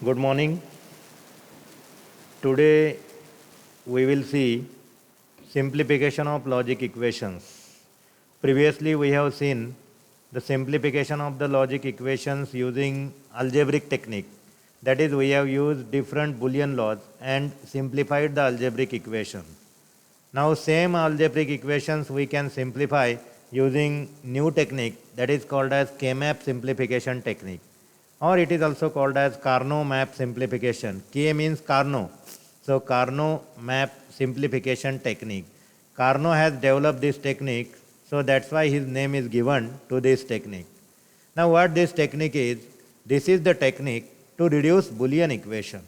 Good morning. Today we will see simplification of logic equations. Previously we have seen the simplification of the logic equations using algebraic technique. That is, we have used different Boolean laws and simplified the algebraic equation. Now same algebraic equations we can simplify using new technique that is called as K-map simplification technique, or it is also called as Carnot map simplification. K means Carnot. So Carnot map simplification technique. Carnot has developed this technique, so that's why his name is given to this technique. Now what this technique is, this is the technique to reduce Boolean equation.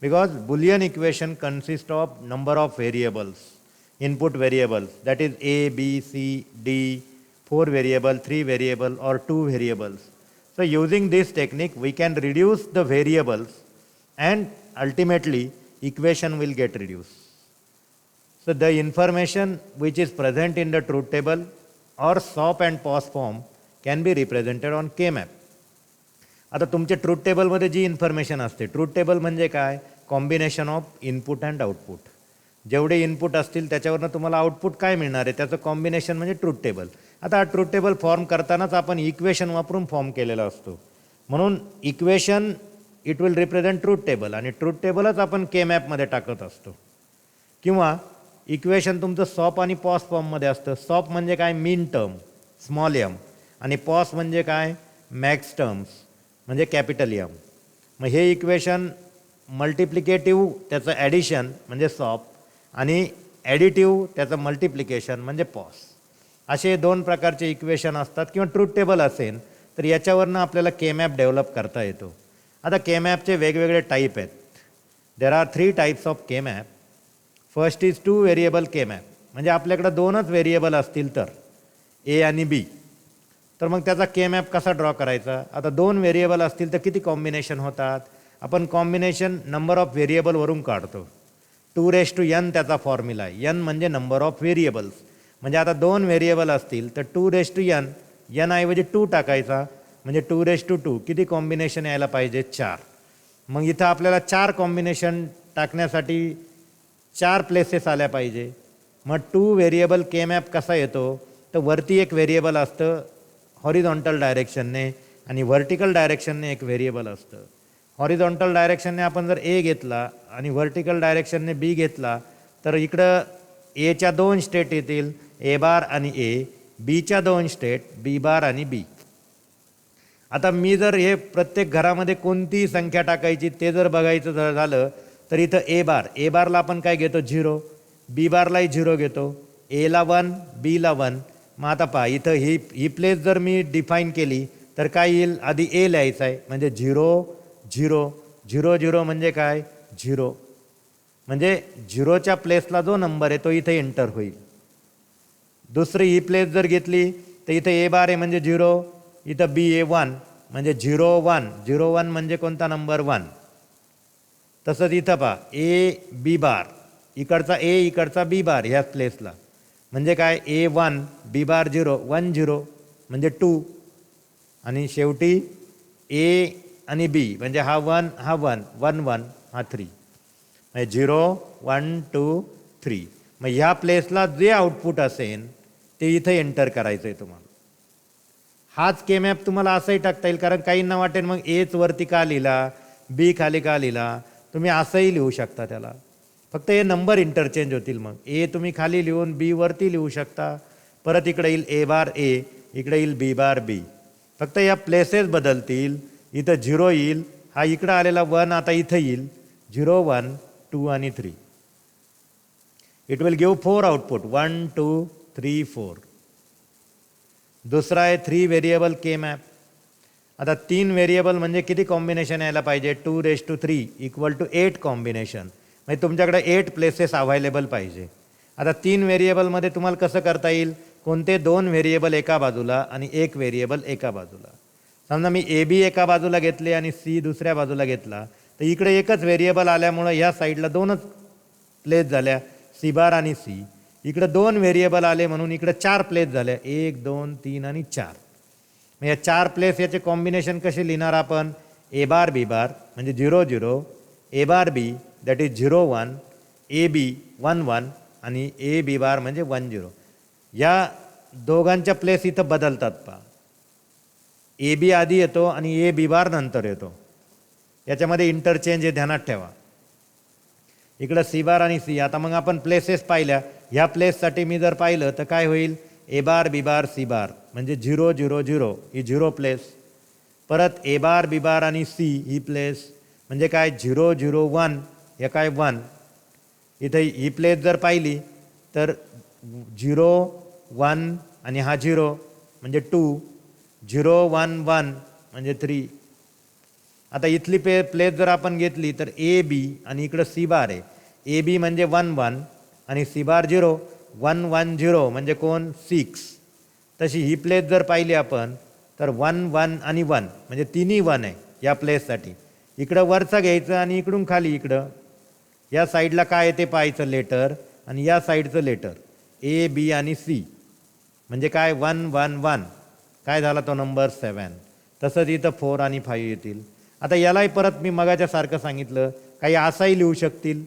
Because Boolean equation consists of number of variables, input variables, that is A, B, C, D, 4 variable, 3 variable or 2 variables. So using this technique we can reduce the variables and ultimately equation will get reduced. So the information which is present in the truth table or SOP and POS form can be represented on K-map. आता तुमच्या truth टेबलमध्ये जी information असते, truth table म्हणजे काय, combination of input and output. जेवढे input असतील त्याच्यावरनं तुम्हाला आउटपुट काय मिळणार आहे त्याचं कॉम्बिनेशन म्हणजे ट्रूथ टेबल. आता हा ट्रूथ टेबल फॉर्म करतानाच आपण इक्वेशन वापरून फॉर्म केलेला असतो, म्हणून equation it will represent truth table आणि ट्रूथ टेबलच आपण के मॅपमध्ये टाकत असतो. किंवा इक्वेशन तुमचं सॉप आणि पॉस फॉर्ममध्ये असतं. सॉप म्हणजे काय, मीन टर्म स्मॉल एम, आणि पॉस म्हणजे काय, मॅक्स टर्म्स म्हणजे कॅपिटल एम. मग हे इक्वेशन मल्टिप्लिकेटिव्ह त्याचं ॲडिशन म्हणजे सॉप आणि ॲडिटिव्ह त्याचं मल्टिप्लिकेशन म्हणजे पॉस. असे दोन प्रकारचे इक्वेशन असतात. किंवा ट्रूथ टेबल असेल तर याच्यावरनं आपल्याला के मॅप डेव्हलप करता येतो. आता के मॅपचे वेगवेगळे टाईप आहेत. There are 3 types of K map. First is 2 variable K map, म्हणजे आपल्याकडं 2च व्हेरिएबल असतील तर ए आणि बी, तर मग त्याचा के मॅप कसा ड्रॉ करायचा. आता 2 व्हेरिएबल असतील तर किती कॉम्बिनेशन होतात, आपण कॉम्बिनेशन नंबर ऑफ व्हेरिएबलवरून काढतो. 2n त्याचा फॉर्म्युला आहे. n म्हणजे नंबर ऑफ व्हेरिएबल्स, म्हणजे आता 2 व्हेरिएबल असतील तर 2n, n ऐवजी 2 टाकायचा म्हणजे 2 किती कॉम्बिनेशन यायला पाहिजे, 4. मग इथं आपल्याला 4 कॉम्बिनेशन टाकण्यासाठी 4 प्लेसेस आल्या पाहिजे. मग 2 व्हेरिएबल के मॅप कसा येतो, तर वरती एक व्हेरिएबल असतं हॉरिझॉन्टल डायरेक्शनने आणि व्हर्टिकल डायरेक्शनने एक व्हेरिएबल असतं. हॉरिझॉन्टल डायरेक्शनने आपण जर ए घेतला आणि व्हर्टिकल डायरेक्शनने बी घेतला तर इकडं एच्या 2 स्टेट येतील, ए बार आणि ए, बीच्या 2 स्टेट, बी बार आणि बी. आता मी जर हे प्रत्येक घरामध्ये कोणती संख्या टाकायची ते जर बघायचं झालं तर इथं ए बारला आपण काय घेतो, 0, बी बारलाही 0 घेतो, एला 1, बीला 1. मग आता पहा इथं ही प्लेस जर मी डिफाईन केली तर काय येईल, आधी ए लिहायचं आहे म्हणजे 0 0 0 0 म्हणजे काय, 0, म्हणजे 0च्या प्लेसला जो नंबर आहे तो इथे एंटर होईल. दुसरी ही प्लेस जर घेतली तर इथं ए बार आहे म्हणजे 0, इथं बी ए 1 म्हणजे 0 1 0 1 म्हणजे कोणता नंबर, 1. तसंच इथं पहा ए बी बार, इकडचा ए इकडचा बी बार ह्याच प्लेसला, म्हणजे काय, ए 1 बी बार 0 1 0 म्हणजे 2, आणि शेवटी ए आणि बी म्हणजे हा 1 हा 1 1 1 हा 3, म्हणजे 0 1 2 3. मग ह्या प्लेसला जे आउटपुट असेल ते इथे एंटर करायचं आहे तुम्हाला. हाच के मॅप तुम्हाला असंही टाकता येईल, कारण काहींना वाटेल मग एच वरती का लिहिला, बी खाली का लिहिला. तुम्ही असंही लिहू शकता त्याला, फक्त हे नंबर इंटरचेंज होतील. मग ए तुम्ही खाली लिहून बी वरती लिहू शकता, परत इकडे येईल ए बार ए, इकडे येईल बी बार बी, फक्त या प्लेसेस बदलतील. इथं 0 येईल, हा इकडं आलेला 1 आता इथं येईल, 0 1 2 आणि 3. It will give 4 output, 1 2 3 4. दुसरा आहे 3 व्हेरिएबल के मॅप. आता 3 व्हेरिएबल म्हणजे किती कॉम्बिनेशन यायला पाहिजे, 2⁻³ इक्वल टू 8 कॉम्बिनेशन, म्हणजे तुमच्याकडे 8 प्लेसेस अवेलेबल पाहिजे. आता 3 व्हेरिएबलमध्ये तुम्हाला कसं करता येईल, कोणते 2 व्हेरिएबल एका बाजूला आणि 1 व्हेरिएबल एका बाजूला. समजा मी ए बी एका बाजूला घेतले आणि सी दुसऱ्या बाजूला घेतला तर इकडे एकच व्हेरिएबल आल्यामुळं या साईडला 2च प्लेस झाल्या, सी बार आणि सी. इकडे 2 व्हेरिएबल आले म्हणून इकडे 4 प्लेस झाल्या, 1 2 3 आणि 4. मग या 4 प्लेस याचे कॉम्बिनेशन कसे लिहिणार आपण, ए बार बी बार म्हणजे 0 0, ए बार बी दॅट इज 0 1, ए बी 1 1 आणि ए बी बार म्हणजे 1 0. या दोघांच्या प्लेस इथं बदलतात पहा. ए बी आधी येतो आणि ए बी बार नंतर येतो. याच्यामध्ये इंटरचेंज हे ध्यानात ठेवा. इकडं सी बार आणि सी. आता मग आपण प्लेसेस पाहिल्या. ह्या प्लेससाठी मी जर पाहिलं तर काय होईल, ए बार बी बार सी बार म्हणजे 0 0 0 ही 0 प्लेस. परत ए बार बी बार आणि सी ही प्लेस म्हणजे काय 0 0 1 हे काय 1. इथं ही प्लेस जर पाहिली तर 0 1 आणि हा 0 म्हणजे 2, 0 1 1 म्हणजे 3. आता इथली प्लेस जर आपण घेतली तर ए बी आणि इकडं सी बार आहे. ए बी म्हणजे 1 1 आणि सी बार 0, 1 1 0 म्हणजे कोण 6. तशी ही प्लेस जर पाहिली आपण तर 1 1 आणि 1 म्हणजे तिन्ही 1 आहे या प्लेससाठी. इकडं वरचा घ्यायचं आणि इकडून खाली इकडं या साईडला काय आहे ते पाहायचं लेटर आणि या साईडचं लेटर ए बी आणि सी म्हणजे काय 1 1 1 काय झाला तो नंबर 7. तसंच इथं 4 आणि 5 येतील. आता यालाही परत मी मगाच्या सारखं सांगितलं काही असाही लिहू शकतील.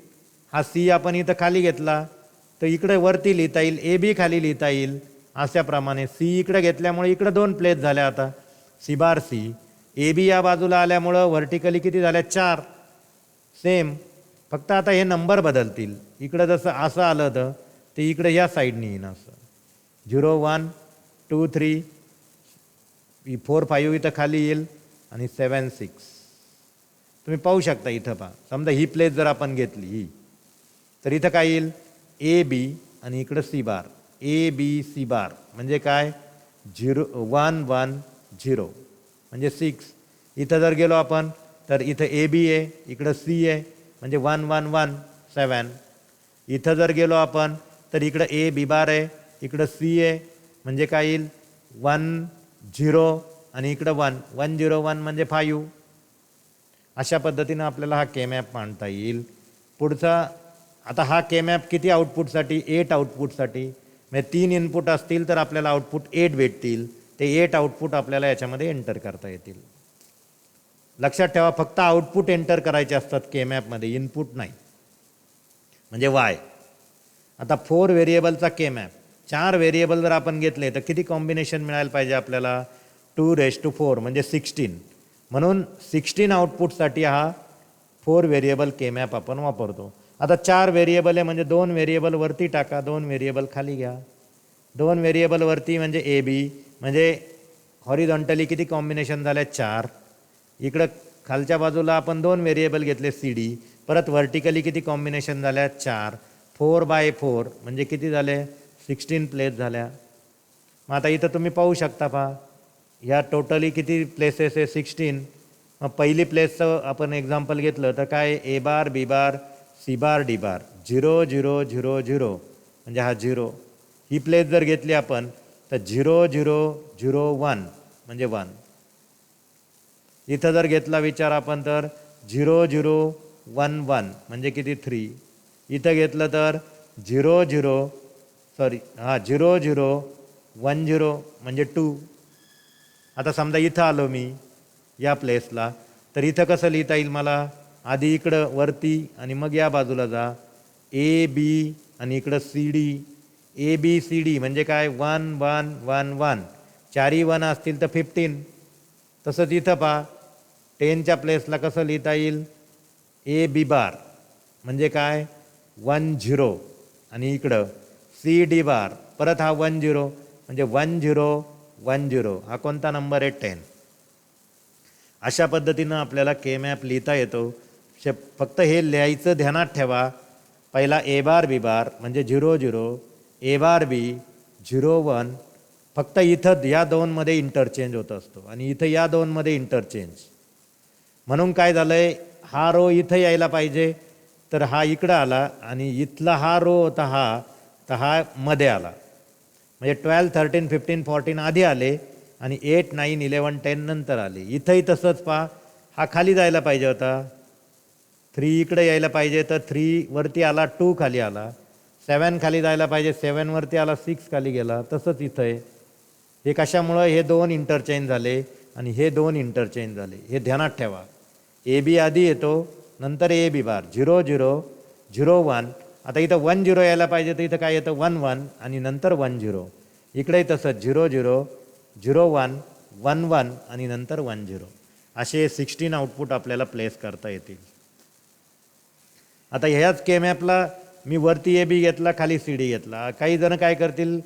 हा सी आपण इथं खाली घेतला तर इकडे वरती लिहिता येईल, ए बी खाली लिहिता येईल. अशाप्रमाणे सी इकडे घेतल्यामुळे इकडे 2 प्लेस झाल्या. आता C bar C, A B या बाजूला आल्यामुळं व्हर्टिकली किती झाल्या 4. सेम फक्त आता हे नंबर बदलतील. इकडं जसं असं आलं तर ते इकडे या साईडने येईन असं 0 1 2 3 4 5 इथं खाली येईल आणि 7 6. तुम्ही पाहू शकता इथं पहा. समजा ही प्लेस जर आपण घेतली ही तर इथं काय येईल ए बी आणि इकडं सी बार, ए बी सी बार म्हणजे काय 0 1 1 0 म्हणजे 6. इथं जर गेलो आपण तर इथं ए बी आहे, इकडं सी आहे म्हणजे 1 1 1 7. इथं जर गेलो आपण तर इकडं ए बी बार आहे, इकडं सी आहे म्हणजे काय येईल 1 0 आणि इकडं 1 1 0 1 म्हणजे 5. अशा पद्धतीनं आपल्याला हा के मॅप मांडता येईल. पुढचा आता हा के मॅप किती आउटपुटसाठी 8 आउटपुटसाठी म्हणजे 3 इनपुट असतील तर आपल्याला आउटपुट 8 भेटतील. ते 8 आउटपुट आपल्याला याच्यामध्ये एंटर करता येतील. लक्षात ठेवा फक्त आउटपुट एंटर करायचे असतात के मॅपमध्ये, इनपुट नाही. म्हणजे वाय. आता 4 व्हेरिएबलचा के मॅप 4 व्हेरिएबल जर आपण घेतले तर किती कॉम्बिनेशन मिळायला पाहिजे आपल्याला 2⁴ म्हणजे 16. म्हणून 16 आउटपुटसाठी हा 4 व्हेरिएबल के मॅप आपण वापरतो. आता 4 व्हेरिएबल आहे म्हणजे 2 व्हेरिएबल वरती टाका, 2 व्हेरिएबल खाली घ्या. 2 व्हेरिएबल वरती म्हणजे ए बी म्हणजे हॉरिझॉन्टली किती कॉम्बिनेशन झाले 4. इकडं खालच्या बाजूला आपण 2 व्हेरिएबल घेतले सी डी, परत व्हर्टिकली किती कॉम्बिनेशन झाल्या 4. 4/4 म्हणजे किती झाले 16 प्लेस झाल्या. मग आता इथं तुम्ही पाहू शकता पहा ह्या टोटली किती प्लेसेस आहे 16. मग पहिली प्लेसचं आपण एक्झाम्पल घेतलं तर काय ए बार B bar C bar D बार 0 0 0 0 म्हणजे हा 0. ही प्लेस जर घेतली आपण तर 0 0 0 1 म्हणजे 1. इथं जर घेतला विचार आपण तर 0 0 1 1 म्हणजे किती 3. इथं घेतलं तर 0 0 1 0 म्हणजे 2. आता समजा इथं आलो मी या प्लेसला तर इथं कसं लिहिता येईल मला आधी इकडं वरती आणि मग या बाजूला जा ए बी आणि इकडं C D, A B C D म्हणजे काय 1 1 1 1. 4ही 1 असतील तर 15. तसंच इथं पहा 10च्या प्लेसला कसं लिहिता येईल ए बी बार म्हणजे काय 1 0 आणि इकडं सी डी बार परत हा 1 0 म्हणजे 1 0 1 0. हा कोणता नंबर आहे 10. अशा पद्धतीनं आपल्याला के मॅप लिहिता येतो. फक्त हे लिहायचं ध्यानात ठेवा. पहिला ए बार बी बार म्हणजे 0 0, ए बार बी 0 1. फक्त इथं या 2मध्ये इंटरचेंज होत असतो आणि इथं या 2मध्ये इंटरचेंज. म्हणून काय झालं आहे हा रो इथं यायला पाहिजे तर हा इकडं आला आणि इथला हा रो होता हा तर हा मध्ये आला. म्हणजे 12 13 15 14 आधी आले आणि 8 9 11 10 नंतर आले. इथंही तसंच पहा हा खाली जायला पाहिजे होता 3 इकडे यायला पाहिजे तर 3 वरती आला 2 खाली आला. 7 खाली जायला पाहिजे 7 वरती आला 6 खाली गेला. तसंच इथं आहे. हे कशामुळं हे 2 इंटरचेंज झाले आणि हे 2 इंटरचेंज झाले हे ध्यानात ठेवा. ए बी आधी येतो, नंतर ए बी बार 0 0 0 1. आता इथं 1 0 यायला पाहिजे, तर इथं काय येतं 1 1 आणि नंतर 1 0. इकडे तसं 0 0 0 1 1 1 आणि नंतर 1 0. असे 16 आउटपुट आपल्याला प्लेस करता येतील. आता ह्याच के मॅपला मी वरती ए बी घेतला, खाली सी डी घेतला. काही जण काय करतील,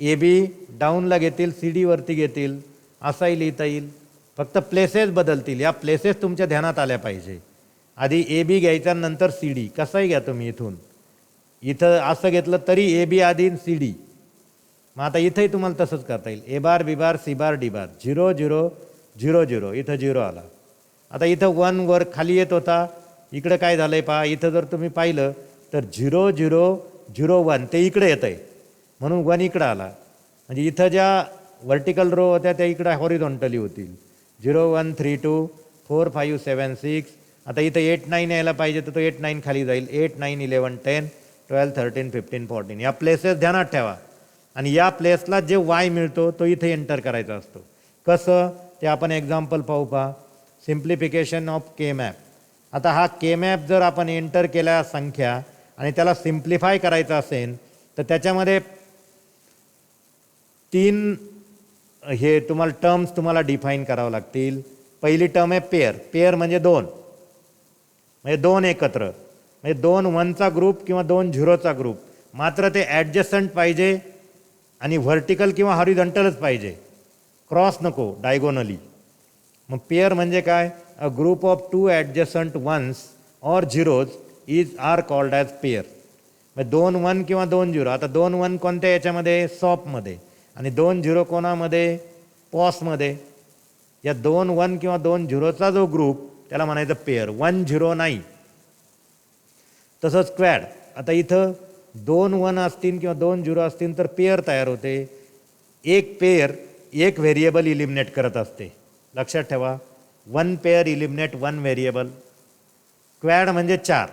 ए बी डाऊनला घेतील, सी डी वरती घेतील, असाही लिहिता येईल. फक्त प्लेसेस बदलतील. या प्लेसेस तुमच्या ध्यानात आल्या पाहिजे. आधी ए बी घ्यायचा, नंतर सी डी. कसंही घ्या तुम्ही. इथं असं घेतलं तरी ए बी आधी सी डी. मग आता इथंही तुम्हाला तसंच करता येईल. ए बार B bar C bar D बार 0 0 0 0. इथं 0 आला. आता इथं 1 वर खाली येत होता, इकडं काय झालं आहे पहा. इथं जर तुम्ही पाहिलं तर 0 0 0 1 ते इकडे येतं आहे, म्हणून 1 इकडं आला. म्हणजे इथं ज्या व्हर्टिकल रो होत्या त्या इकडं हॉरिझॉन्टली होतील. 0 1 3 2 4 5 7 6. आता इथं 8 9 यायला पाहिजे, तर तो 8 9 खाली जाईल. 8 9 11 10 12 13 15 14. या प्लेसेस ध्यानात ठेवा. आणि या प्लेसला जे वाय मिळतो तो इथे एंटर करायचा असतो. कसं ते आपण एक्झाम्पल पाहू. पहा, सिम्प्लिफिकेशन ऑफ के मॅप. आता हा के मॅप जर आपण एंटर केल्या संख्या आणि त्याला सिम्प्लिफाय करायचं असेल, तर त्याच्यामध्ये 3 हे तुम्हाला टर्म्स तुम्हाला डिफाईन करावं लागतील. पहिली टर्म आहे पेअर. पेअर म्हणजे 2, म्हणजे 2 एकत्र, म्हणजे 2 1चा ग्रुप किंवा 2 झिरोचा ग्रुप. मात्र ते ॲडजस्टंट पाहिजे आणि व्हर्टिकल किंवा हॉरिझॉन्टलच पाहिजे, क्रॉस नको, डायगोनली. मग पेअर म्हणजे काय, a group of 2 adjacent ones or zeros are called as pair. म्हणजे 2 1 किंवा 2 0. आता 2 1 कोणत्या याच्यामध्ये, सॉपमध्ये, आणि 2 0 कोणामध्ये, पॉसमध्ये. या 2 1 किंवा 2 झिरोचा जो ग्रुप त्याला म्हणायचं पेअर. 1 0 नाही. तसंच स्क्वॅड. आता इथं 2 1 असतील किंवा 2 0 असतील तर पेअर तयार होते. एक पेअर एक व्हेरिएबल इलिमिनेट करत असते, लक्षात ठेवा. 1 पेअर इलिमिनेट 1 व्हेरिएबल. स्क्वॅड म्हणजे 4.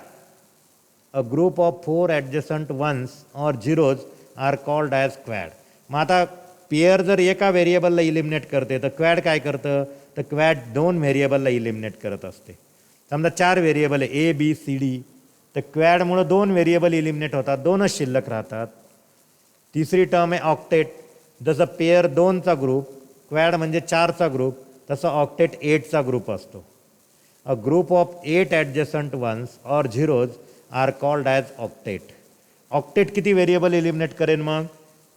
A group of 4 adjacent ones or zeros are called as squad. मग आता पेअर जर एका व्हेरिएबलला इलिमिनेट करते, तर क्वॅड काय करतं, तर क्वॅड 2 व्हेरिएबलला इलिमिनेट करत असते. समजा 4 व्हेरिएबल आहे ए बी सी डी, तर क्वॅडमुळं 2 व्हेरिएबल इलिमिनेट होतात, 2च शिल्लक राहतात. तिसरी टर्म आहे ऑक्टेट. जसं पेअर 2चा ग्रुप, क्वॅड म्हणजे 4चा ग्रुप, तसं ऑक्टेट 8चा ग्रुप असतो. A group of 8 adjacent ones or zeros are called as octet. Octet किती व्हेरिएबल इलिमिनेट करेन, मग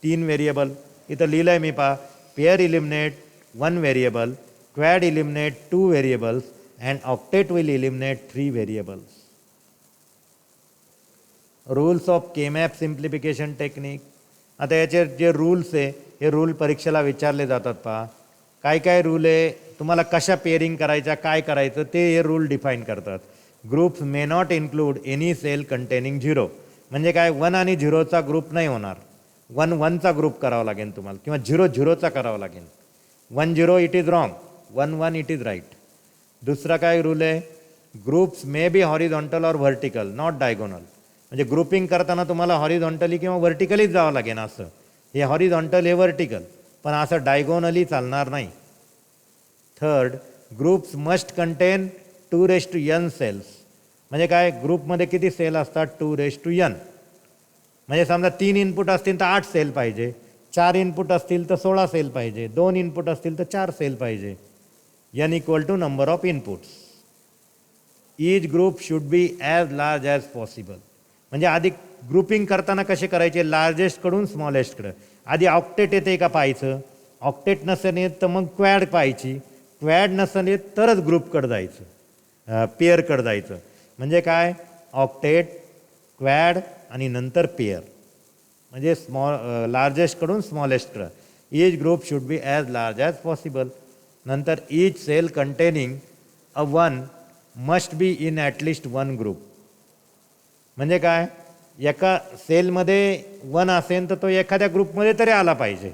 3 व्हेरिएबल. इथं लिहिलं आहे मी, पहा, pair eliminate 1 variable, quad eliminate 2 variables and octet will eliminate 3 variables. Rules of K map simplification technique. आता याचे जे रूल्स आहे हे रूल परीक्षेला विचारले जातात. पहा, काय काय रूल आहे, तुम्हाला कशा पेअरिंग करायच्या, काय करायचं ते हे रूल डिफाईन करतात. Groups may not include any cell containing 0. म्हणजे काय, 1 आणि 0चा ग्रुप नाही होणार. 1 1चा ग्रुप करावा लागेल तुम्हाला, किंवा 0 0चा करावा लागेल. 1 0 it is wrong, 1 1 it is right. दुसरा काय रूल आहे, groups may be horizontal or vertical not diagonal. म्हणजे ग्रुपिंग करताना तुम्हाला हॉरिझॉन्टली किंवा व्हर्टिकलीच जावं लागेल. असं हे हॉरिझॉन्टल हे व्हर्टिकल, पण असं डायगोनली चालणार नाही. Third, groups must contain 2n cells. म्हणजे काय, ग्रुपमध्ये किती सेल असतात, 2n. म्हणजे समजा 3 इनपुट असतील तर 8 सेल पाहिजे, 4 इनपुट असतील तर 16 सेल पाहिजे, 2 इनपुट असतील तर 4 सेल पाहिजे. n equal to number of inputs. Each group should be as large as possible. म्हणजे आधी ग्रुपिंग करताना कसे करायचे, लार्जेस्टकडून स्मॉलेस्टकडं. आधी ऑक्टेट येते का पाहायचं, ऑक्टेट नसेल येत तर मग क्वॅड पाहायची, क्वॅड नसेल येत तरच ग्रुपकडं जायचं, पेअरकडं जायचं. म्हणजे काय, ऑक्टेट, क्वॅड आणि नंतर पेअर. म्हणजे लार्जेस्टकडून स्मॉलेस्टकडं. Each group should be as large as possible. नंतर each cell containing a 1 must be in ॲटलिस्ट 1 ग्रुप. म्हणजे काय, एका सेलमध्ये 1 असेल तर तो एखाद्या ग्रुपमध्ये तरी आला पाहिजे,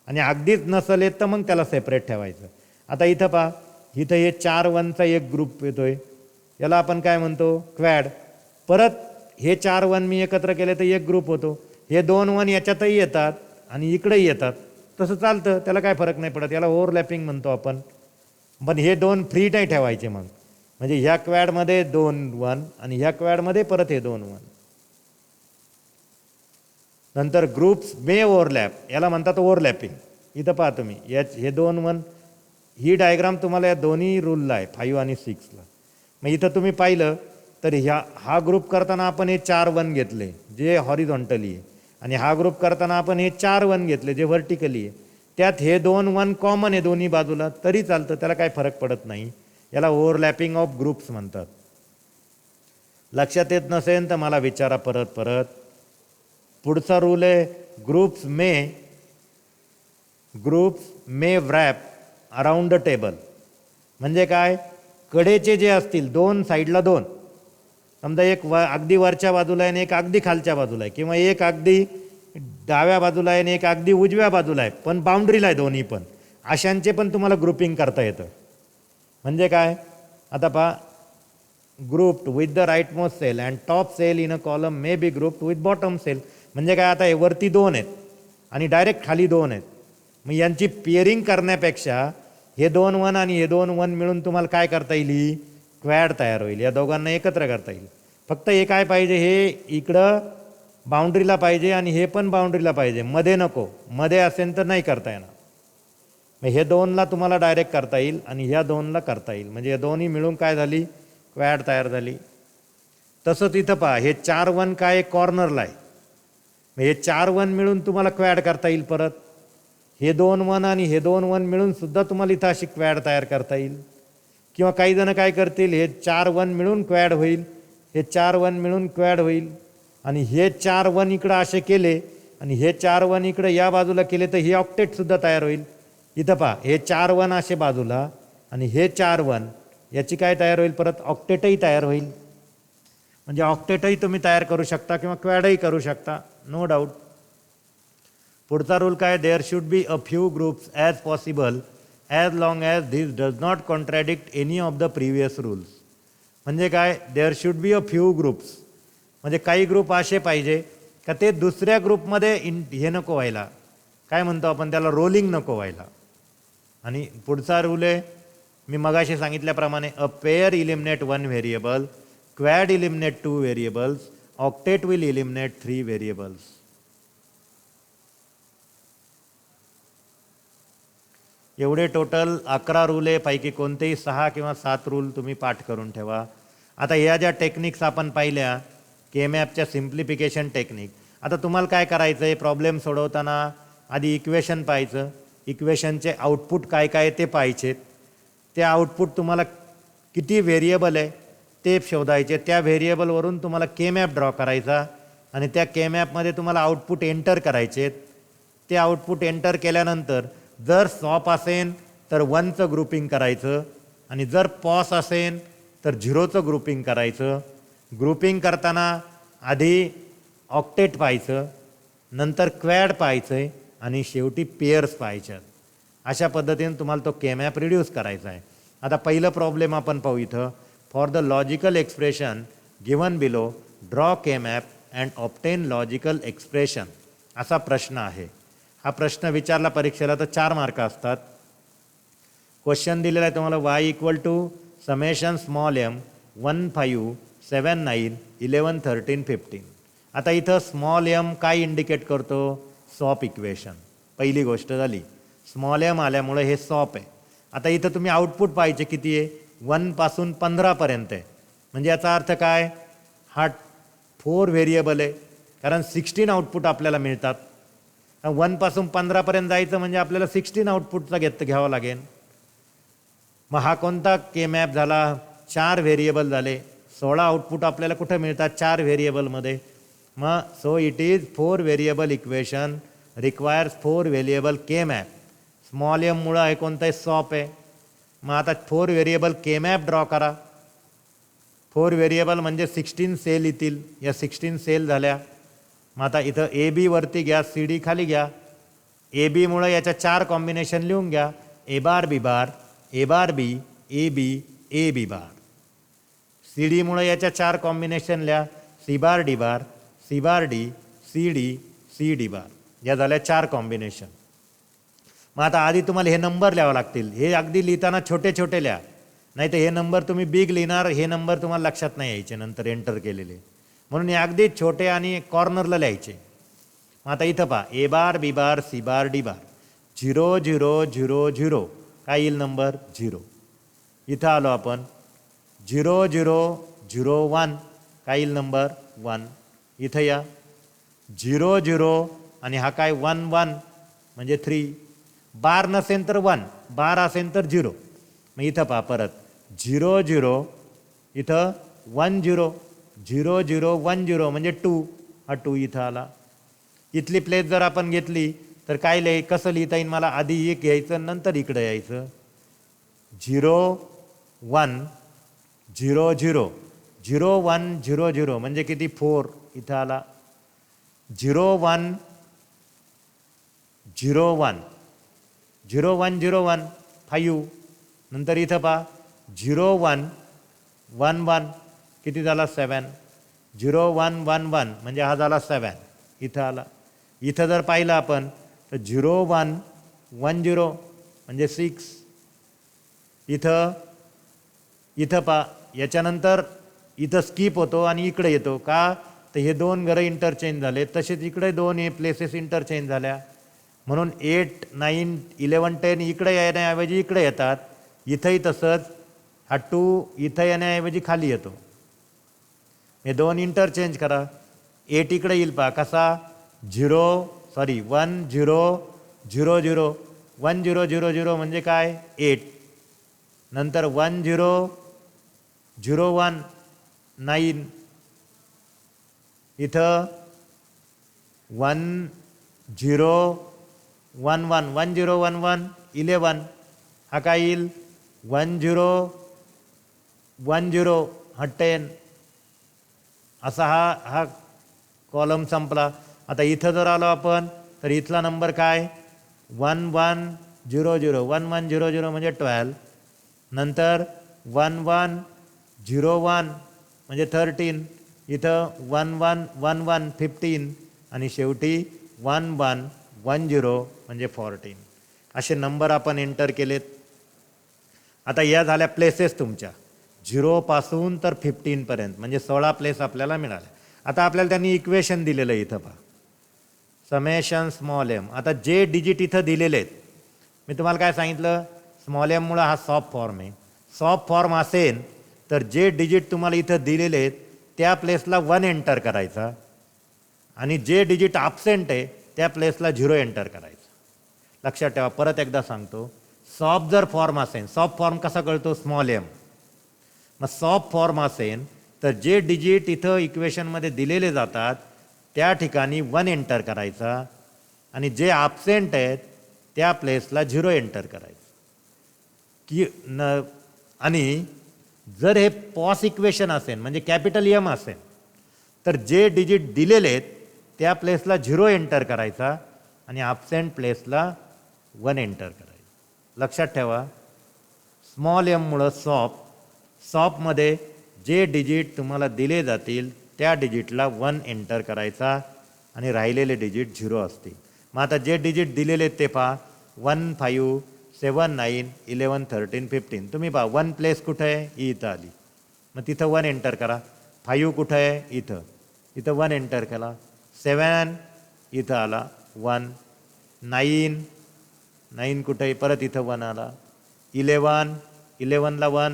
आणि अगदीच नसेल येत तर मग त्याला सेपरेट ठेवायचं. आता इथं पहा, इथं हे 4 1चा एक ग्रुप येतोय, याला आपण काय म्हणतो, क्वॅड. परत हे 4 1 मी एकत्र केले तर एक ग्रुप होतो. हे 2 1 याच्यातही येतात आणि इकडेही येतात, तसं चालतं, त्याला काय फरक नाही पडत, याला ओव्हरलॅपिंग म्हणतो आपण. पण हे 2 फ्री नाही ठेवायचे. मग म्हणजे ह्या क्वॅडमध्ये 2 1 आणि ह्या क्वॅडमध्ये परत हे 2 1. नंतर ग्रुप्स मे ओव्हरलॅप, याला म्हणतात ओव्हरलॅपिंग. इथं पहा तुम्ही हे 2 1, ही डायग्राम तुम्हाला या दोन्ही रूलला आहे 5 आणि 6ला. मग इथं तुम्ही पाहिलं तर हा ग्रुप करताना आपण हे 4 1 घेतले जे हॉरिझॉन्टली आहे, आणि हा ग्रुप करताना आपण हे 4 1 घेतले जे व्हर्टिकली आहे. त्यात हे 2 1 कॉमन आहे दोन्ही बाजूला, तरी चालतं, त्याला काही फरक पडत नाही. याला ओव्हरलॅपिंग ऑफ ग्रुप्स म्हणतात. लक्षात येत नसेल तर मला विचारा परत. पुढचा रूल आहे groups may wrap around the table. म्हणजे काय, कडेचे जे असतील 2 साईडला 2, समजा एक अगदी वरच्या बाजूला आहे आणि एक अगदी खालच्या बाजूला आहे, किंवा एक अगदी डाव्या बाजूला आहे आणि एक अगदी उजव्या बाजूला आहे, पण बाउंड्रीला आहे दोन्ही पण, अशांचे पण तुम्हाला ग्रुपिंग करता येतं. म्हणजे काय, आता पहा, grouped with the right most cell and top cell in a column may be grouped with bottom cell. म्हणजे काय, आता हे वरती 2 आहेत आणि डायरेक्ट खाली 2 आहेत. मग यांची पेअरिंग करण्यापेक्षा हे 2 1 आणि हे 2 1 मिळून तुम्हाला काय करता येईल, क्वॅड तयार होईल. या दोघांना एकत्र करता येईल. फक्त हे काय पाहिजे, हे इकडं बाउंड्रीला पाहिजे आणि हे पण बाउंड्रीला पाहिजे, मध्ये नको. मध्ये असेल तर नाही करता येणार. मग हे 2ला तुम्हाला डायरेक्ट करता येईल आणि ह्या 2ला करता येईल. म्हणजे हे दोन्ही मिळून काय झाली, क्वॅड तयार झाली. तसंच इथं पहा, हे 4 1 काय कॉर्नरला आहे, मग हे 4 1 मिळून तुम्हाला क्वॅड करता येईल. परत हे 2 1 आणि हे 2 1 मिळून सुद्धा तुम्हाला इथं अशी क्वॅड तयार करता येईल. किंवा काही जण काय करतील, हे 4 1 मिळून क्वॅड होईल, हे 4 1 मिळून क्वॅड होईल, आणि हे 4 1 इकडं असे केले आणि हे 4 1 इकडं या बाजूला केले तर हे ऑक्टेटसुद्धा तयार होईल. इथं पहा, हे 4 1 असे बाजूला आणि हे 4 1 याची काय तयार होईल, परत ऑक्टेटही तयार होईल. म्हणजे ऑक्टेटही तुम्ही तयार करू शकता किंवा क्वॅडही करू शकता, नो डाऊट. पुढचा रूल काय, there should be a few groups as possible as long as this does not contradict any of the previous rules. म्हणजे काय, there should be a few groups, म्हणजे काही ग्रुप असे पाहिजे का ते दुसऱ्या ग्रुपमध्ये हे नको व्हायला, काय म्हणतो आपण त्याला, रोलिंग नको व्हायला. आणि पुढचा रूल आहे, मी मगाशी सांगितल्याप्रमाणे, a pair eliminate 1 variable, quad eliminate 2 variables, octet will eliminate 3 variables. एवढे टोटल 11 रूल आहे. पैकी कोणतेही 6 किंवा 7 रूल तुम्ही पाठ करून ठेवा. आता ह्या ज्या टेक्निक्स आपण पाहिल्या, के मॅपच्या सिम्प्लिफिकेशन टेक्निक, आता तुम्हाला काय करायचं आहे, प्रॉब्लेम सोडवताना आधी इक्वेशन पाहायचं, इक्वेशनचे आउटपुट काय काय ते पाहायचे, ते आउटपुट तुम्हाला किती व्हेरिएबल आहे ते शोधायचे, त्या व्हेरिएबलवरून तुम्हाला के मॅप ड्रॉ करायचा आणि त्या के मॅपमध्ये तुम्हाला आउटपुट एंटर करायचे. ते आउटपुट एंटर केल्यानंतर जर सॉप असेल तर 1चं ग्रुपिंग करायचं आणि जर पॉस असेल तर 0चं ग्रुपिंग करायचं. ग्रुपिंग करताना आधी ऑक्टेट पाहायचं, नंतर क्वॅड पाहायचं आहे आणि शेवटी पेअर्स पाहायच्यात. अशा पद्धतीने तुम्हाला तो के मॅप रिड्यूस करायचा आहे. आता पहिलं प्रॉब्लेम आपण पाहू इथं, for the logical expression given below draw K map and obtain logical expression, असा प्रश्न आहे. हा प्रश्न विचारला परीक्षेला तर 4 मार्क असतात. क्वेश्चन दिलेला आहे तुम्हाला, y equal to summation small m 1 5 7 9 11 13 15. आता इथं स्मॉल m काय इंडिकेट करतो, सॉप इक्वेशन. पहिली गोष्ट झाली, स्मॉल m आल्यामुळे हे सॉप आहे. आता इथं तुम्ही आउटपुट पाहिजे किती आहे, 1 पासून 15 पर्यंत आहे. म्हणजे याचा अर्थ काय, हा 4 व्हेरिएबल आहे, कारण 16 आउटपुट आपल्याला मिळतात. 1 पासून 15 पर्यंत जायचं म्हणजे आपल्याला 16 आउटपुटचा घ्यावं लागेल. मग हा कोणता के मॅप झाला, 4 व्हेरिएबल झाले, 16 आउटपुट आपल्याला कुठं मिळतात, 4 व्हेरिएबलमध्ये. मग so it is 4 variable equation requires 4 variable K map. Small M मुळं आहे कोणतं आहे, सॉप आहे. मग आता 4 व्हेरिएबल के मॅप ड्रॉ करा. 4 व्हेरिएबल म्हणजे 16 सेल येतील, या 16 सेल झाल्या. मग आता इथं ए बी वरती घ्या, सी डी खाली घ्या. ए बी मुळं याच्या 4 कॉम्बिनेशन लिहून घ्या, ए बार B bar, A bar B, A B, A B bar. C D मुळं याच्या 4 कॉम्बिनेशन लिहा, C bar D bar, C bar D, C D, C D bar. या झाल्या 4 कॉम्बिनेशन. मग आता आधी तुम्हाला हे नंबर लिहावं लागतील. हे अगदी लिहिताना छोटे छोटे लिहा, नाही तर हे नंबर तुम्ही बिग लिहिणार, हे नंबर तुम्हाला लक्षात नाही यायचे नंतर एंटर केलेले. म्हणून हे अगदी छोटे आणि कॉर्नरला लिहायचे. आता इथं पहा, ए बार B bar C bar D बार, 0 0 0 0 काय येईल नंबर 0. इथं आलो आपण 0 0 0 1 काय येईल नंबर 1. इथं या 0 0 आणि हा काय 1 1 म्हणजे 3. बार नसेल तर 1, बार असेल तर 0. मग इथं पहा परत 0 0 इथं 1 0 0 0 1 0 म्हणजे 2, हा 2 इथं आला. इथली प्लेस जर आपण घेतली तर काय कसं लिहिता येईल मला, आधी एक घ्यायचं नंतर इकडे यायचं. 0 1 0 0 0 1 0 0 म्हणजे किती 4 इथं आला. 0 1 0 1 0 1 0 1 5. नंतर इथं पहा 0 1 1 1 किती झाला 7. 0 1 1 1 म्हणजे हा झाला 7 इथं आला. इथं जर पाहिलं आपण तर 0 1 1 0 म्हणजे 6. इथं पहा याच्यानंतर इथं स्किप होतो आणि इकडे येतो का, तर हे दोन घरं इंटरचेंज झाले. तसेच इकडे दोन हे प्लेसेस इंटरचेंज झाल्या. म्हणून 8 9 11 10 इकडे येण्याऐवजी इकडे येतात. इथंही तसंच, हा 2 इथं येण्याऐवजी खाली येतो. हे दोन इंटरचेंज करा. 8 इकडे येईल पहा कसा 1 0 0 0 1 0 0 0 म्हणजे काय 8. नंतर 1 0 0 1 9. इथं 1 0 1 1 1 0 1 1 11. हा काय येईल 1 0 1 0 हा 10. असा हा कॉलम संपला. आता इथं जर आलो आपण तर इथला नंबर काय 1 1 0 0 1 1 0 0 म्हणजे 12. नंतर 1 1 0 1 म्हणजे 13. इथं 1 1 1 1 15 आणि शेवटी 1 1 1 0 म्हणजे 14. असे नंबर आपण एंटर केलेत. आता या झाल्या प्लेसेस तुमच्या 0 पासून तर 15पर्यंत म्हणजे 16 प्लेस आपल्याला मिळाल्या. आता आपल्याला त्यांनी इक्वेशन दिलेलं आहे इथं पहा, समेशन स्मॉल एम. आता जे डिजिट इथं दिलेले आहेत, मी तुम्हाला काय सांगितलं, स्मॉल एममुळं हा सॉफ्ट फॉर्म आहे. सॉफ्ट फॉर्म असेल तर जे डिजिट तुम्हाला इथं दिलेले आहेत त्या प्लेसला 1 एंटर करायचा आणि जे डिजिट ॲब्सेंट आहे त्या प्लेसला 0 एंटर करायचं. लक्षात ठेवा, परत एकदा सांगतो, सॉफ्ट जर फॉर्म असेल, सॉफ्ट फॉर्म कसा कळतो स्मॉल एम. मग सॉफ्ट फॉर्म असेल तर जे डिजिट इथं इक्वेशनमध्ये दिलेले जातात त्या ठिकाणी 1 एंटर करायचा आणि जे ॲब्सेंट आहेत त्या प्लेसला 0 एंटर करायचं की आणि जर हे पॉस इक्वेशन असेल म्हणजे कॅपिटल एम असेल तर जे डिजिट दिलेले आहेत त्या प्लेसला 0 एंटर करायचा आणि ॲब्सेंट प्लेसला 1 एंटर करायचं. लक्षात ठेवा, स्मॉल एममुळं सॉफ्टमध्ये जे डिजिट तुम्हाला दिले जातील त्या डिजिटला 1 एंटर करायचा आणि राहिलेले डिजिट 0 असतील. मग आता जे डिजिट दिलेले आहेत ते पहा 1 5 7 9 11 13 15. तुम्ही पहा 1 प्लेस कुठं आहे, इथं आली, मग तिथं 1 एंटर करा. 5 कुठं आहे, इथं 1 एंटर केला. 7 इथं आला 1. 9 कुठं आहे, परत इथं 1 आला. 11ला 1,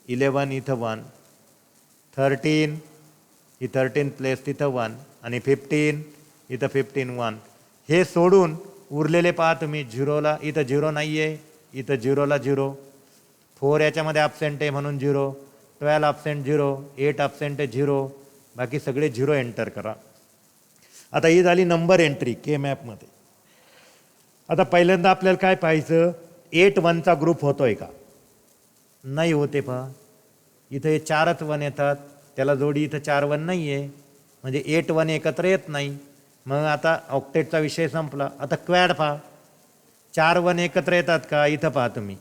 11 इथं 1. 13 ही 13 प्लेस तिथं 1 आणि 15 इथं 15 1. हे सोडून उरलेले पहा तुम्ही 0ला, इथं 0 नाही आहे, इथं 0ला 0. 4 याच्यामध्ये ॲब्सेंट आहे म्हणून 0. 12 ॲब्सेंट 0. 8 ॲब्सेंट आहे 0. बाकी सगळे 0 एंटर करा. आता ही झाली नंबर एंट्री के मॅपमध्ये. आता पहिल्यांदा आपल्याला काय पाहायचं, 8 1चा ग्रुप होतोय का, नाही होते पहा. इथं हे 4च 1 येतात, त्याला जोडी इथं 4 1 नाही आहे म्हणजे 8 1 एकत्र येत नाही. मग आता ऑक्टेटचा विषय संपला. आता क्वॅड पहा, 4 1 एकत्र येतात का, इथं पहा तुम्ही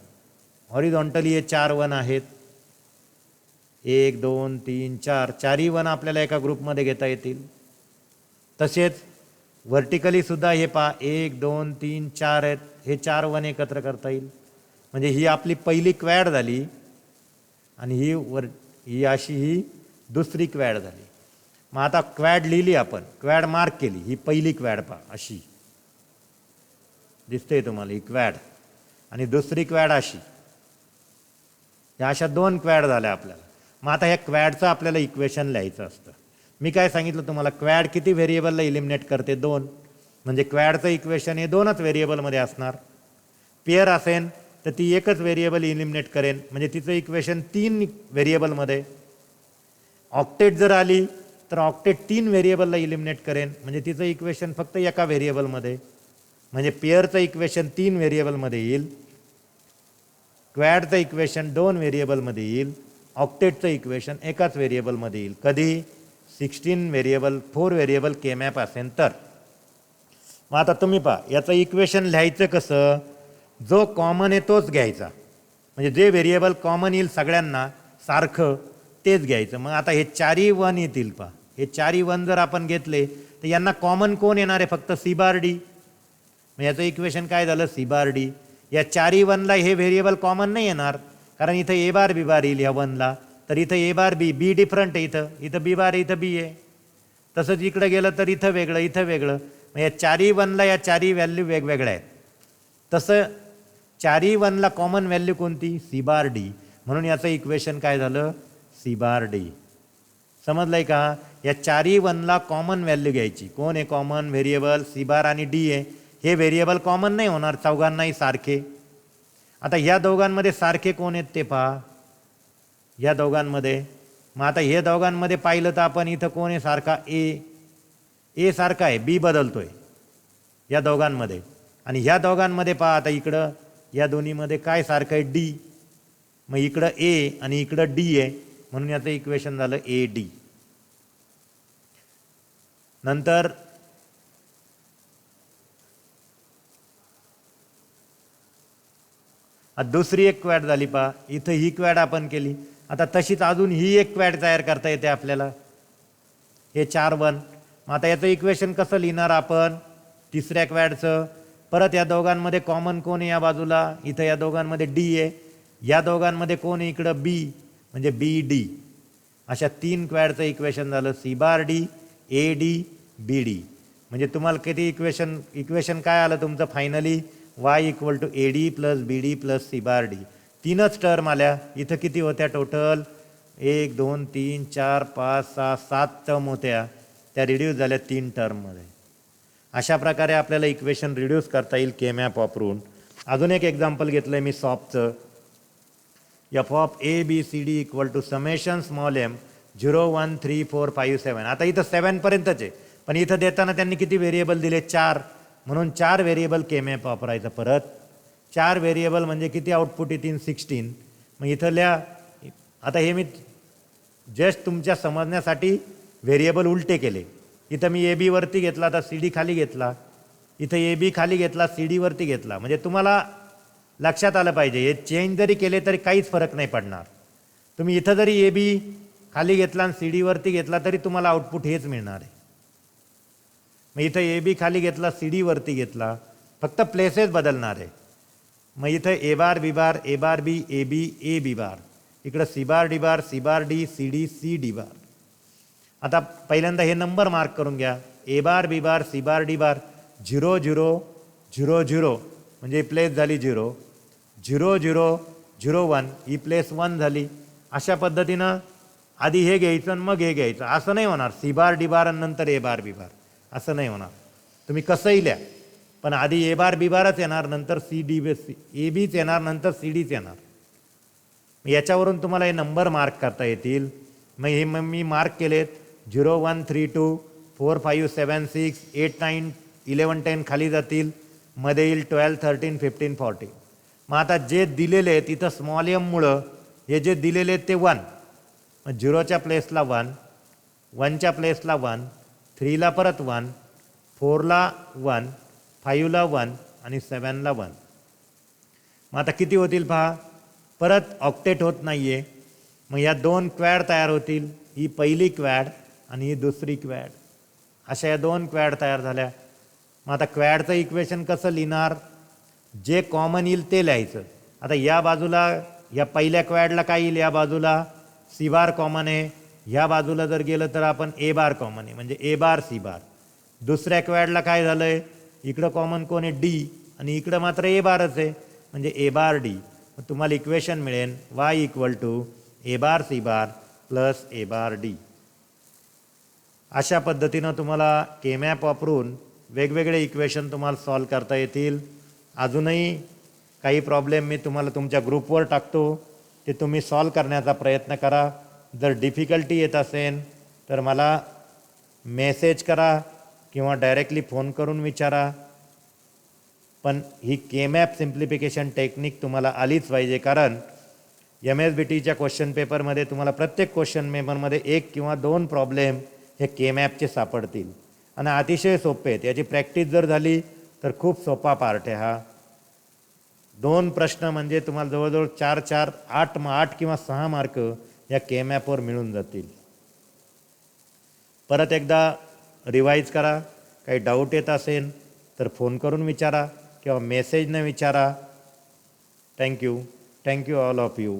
हॉरिझॉन्टली हे 4 1 आहेत. 1 2 3 4 4ही 1 आपल्याला एका ग्रुपमध्ये घेता येतील. तसेच व्हर्टिकली सुद्धा हे पहा 1 2 3 4 आहेत, हे 4 1 एकत्र करता येईल. म्हणजे ही आपली पहिली क्वॅड झाली आणि ही अशी ही दुसरी क्वॅड झाली. मग आता क्वॅड लिहिली आपण, क्वॅड मार्क केली, ही पहिली क्वॅड पहा अशी दिसते तुम्हाला ही क्वॅड, आणि दुसरी क्वॅड अशी. या अशा 2 क्वॅड झाल्या आपल्याला. मग आता ह्या क्वॅडचं आपल्याला इक्वेशन लिहायचं असतं. मी काय सांगितलं तुम्हाला, क्वॅड किती व्हेरिएबलला इलिमिनेट करते? 2. म्हणजे क्वॅडचं इक्वेशन हे 2च व्हेरिएबलमध्ये असणार. पेअर असेल तर ती एकच व्हेरिएबल इलिमिनेट करेन, म्हणजे तिचं इक्वेशन 3 व्हेरिएबलमध्ये. ऑक्टेट जर आली तर ऑक्टेट 3 व्हेरिएबलला इलिमिनेट करेन, म्हणजे तिचं इक्वेशन फक्त एका व्हेरिएबलमध्ये. म्हणजे पेअरचं इक्वेशन 3 व्हेरिएबलमध्ये येईल, क्वॅडचं इक्वेशन 2 व्हेरिएबलमध्ये येईल, ऑक्टेटचं इक्वेशन एकाच व्हेरिएबलमध्ये येईल. कधी? 16 व्हेरिएबल 4 व्हेरिएबल के मॅप असेल तर. मग आता तुम्ही पहा, याचं इक्वेशन लिहायचं कसं? जो कॉमन आहे तोच घ्यायचा, म्हणजे जे व्हेरिएबल कॉमन येईल सगळ्यांना सारखं तेच घ्यायचं. मग आता हे 4ही 1 येतील पहा, हे 4ही 1 जर आपण घेतले तर यांना कॉमन कोण येणार आहे? फक्त सी बार डी. मग याचं इक्वेशन काय झालं? C bar D. या 4ही 1ला हे व्हेरिएबल कॉमन नाही येणार, कारण इथं ए बार बी बार येईल ह्या 1ला, तर इथं ए बार बी, बी डिफरंट आहे, इथं बी बार, इथं बी आहे. तसंच इकडं गेलं तर इथं वेगळं, इथं वेगळं. मग या 4ही 1ला या 4ही व्हॅल्यू वेगवेगळ्या आहेत. तसं 4ही 1ला कॉमन व्हॅल्यू कोणती? C bar D. म्हणून याचं इक्वेशन काय झालं? C bar D. समजलंय का? या 4ही 1ला कॉमन व्हॅल्यू घ्यायची. कोण आहे कॉमन व्हेरिएबल? सी बार आणि डी आहे. हे व्हेरिएबल कॉमन नाही होणार, चौघांनाही सारखे. आता ह्या दोघांमध्ये सारखे कोण आहेत ते पहा, या दोघांमध्ये. मग आता हे दोघांमध्ये पाहिलं तर आपण इथं कोण आहे सारखा? ए सारखा आहे, बी बदलतोय या दोघांमध्ये. आणि ह्या दोघांमध्ये पहा, आता इकडं या दोन्हीमध्ये काय सारखं आहे? डी. मग इकडं ए आणि इकडं डी आहे, म्हणून याचं इक्वेशन झालं ए डी. नंतर दुसरी एक क्वॅड झाली पहा, इथं ही क्वॅड आपण केली. आता तशीच अजून ही एक क्वॅड तयार करता येते आपल्याला, हे 4 1. मग आता याचं इक्वेशन कसं लिहिणार आपण? तिसऱ्या क्वॅडचं. परत या दोघांमध्ये कॉमन कोण आहे या बाजूला? इथं या दोघांमध्ये डी आहे, या दोघांमध्ये कोण आहे इकडं? बी, म्हणजे बी डी. अशा 3 क्वॅडचं इक्वेशन झालं C bar D, A D, B D. म्हणजे तुम्हाला किती इक्वेशन काय आलं तुमचं finally? y equal to A D plus B D plus C bar D. 3च टर्म आल्या. इथं किती होत्या टोटल? 1 2 3 4 5 6 7 टर्म होत्या, त्या रिड्यूस झाल्या 3 टर्ममध्ये. अशा प्रकारे आपल्याला इक्वेशन रिड्यूस करता येईल के मॅप वापरून. अजून एक एक्झाम्पल घेतलं आहे मी सॉफ्टचं. F of A B C D equal to summation small M 0 1 3 4 5 7. आता इथं 7पर्यंतच आहे, पण इथं देताना त्यांनी किती व्हेरिएबल दिले? 4. म्हणून 4 व्हेरिएबल के मॅप वापरायचं. परत 4 व्हेरिएबल म्हणजे किती आउटपुट येतील? 16. मग इथं लिहा. आता हे मी जस्ट तुमच्या समजण्यासाठी व्हेरिएबल उलटे केले. इथं मी ए बी वरती घेतला, आता सी डी खाली घेतला. इथं ए बी खाली घेतला, सी डी वरती घेतला. म्हणजे तुम्हाला लक्षात आलं पाहिजे, हे चेंज जरी केले तरी काहीच फरक नाही पडणार. तुम्ही इथं जरी ए बी खाली घेतला आणि सी डी वरती घेतला तरी तुम्हाला आउटपुट हेच मिळणार आहे. मग इथं ए बी खाली घेतला, सी डी वरती घेतला, फक्त प्लेसेस बदलणार आहे. मग इथं ए बार B bar, A bar B, A B, A B bar. इकडं C bar D bar, C bar D, C D, C D bar. आता पहिल्यांदा हे नंबर मार्क करून घ्या. ए बार B bar, C bar D बार. 0 0 0 0 म्हणजे प्लेस झाली 0. 0 0 0 1 ही प्लेस 1 झाली. अशा पद्धतीनं आधी हे घ्यायचं आणि मग हे घ्यायचं, असं नाही होणार. सी बार डी बार आणि नंतर ए बार बी बार, असं नाही होणार. तुम्ही कसंही लिहा, पण आधी ए बार बी बारच येणार, नंतर सी डी ए बीच येणार, नंतर सी डीच येणार. याच्यावरून तुम्हाला हे नंबर मार्क करता येतील. मग मी मार्क केलेत. 0 1 3 2 4 5 7 6 8 9 11 10 खाली जातील, मध्ये येईल 12 13 15 14. मग आता जे दिलेले आहेत इथं स्मॉल एममुळं हे जे दिलेले आहेत ते 1. मग 0च्या प्लेसला 1, 1च्या प्लेसला 1, 3ला परत 1, 4ला 1, 5ला 1 आणि 7ला 1. मग आता किती होतील पहा. परत ऑक्टेट होत नाही आहे. मग या 2 क्वॅड तयार होतील. ही पहिली क्वॅड आणि ही दुसरी क्वॅड. अशा या 2 क्वॅड तयार झाल्या. मग आता क्वॅडचं इक्वेशन कसं लिहिणार? जे कॉमन येईल ते लिहायचं. आता या बाजूला या पहिल्या क्वॅडला काय येईल, या बाजूला सी बार कॉमन आहे, ह्या बाजूला जर गेलं तर आपण ए बार कॉमन आहे, म्हणजे ए बार सी बार. दुसऱ्या क्वॅडला काय झालं आहे, इकडं कॉमन कोण आहे डी, आणि इकडं मात्र ए बारच आहे, म्हणजे ए बार डी. मग तुम्हाला इक्वेशन मिळेल Y equal to A bar C bar plus A bar D. अशा पद्धतीनं तुम्हाला के मॅप वापरून वेगवेगळे इक्वेशन तुम्हाला सॉल्व करता येतील. अजूनही काही प्रॉब्लेम मी तुम्हाला तुमच्या ग्रुपवर टाकतो, ते तुम्ही सॉल्व करण्याचा प्रयत्न करा. जर डिफिकल्टी येत असेल तर मला मेसेज करा किंवा डायरेक्टली फोन करून विचारा. पण ही के मॅप सिम्प्लिफिकेशन टेक्निक तुम्हाला आलीच पाहिजे, कारण MSBTच्या क्वेश्चन पेपरमध्ये तुम्हाला प्रत्येक क्वेश्चन पेपरमध्ये 1 किंवा 2 प्रॉब्लेम हे के मॅपचे सापडतील आणि अतिशय सोपे आहेत. याची प्रॅक्टिस जर झाली तर खूप सोपा पार्ट आहे हा. 2 प्रश्न म्हणजे तुम्हाला जवळजवळ 4 8 किंवा 6 मार्क या के मॅपवर मिळून जातील. परत एकदा रिवाईज करा. काही डाऊट येत असेल तर फोन करून विचारा किंवा मेसेजने विचारा. Thank you all of you.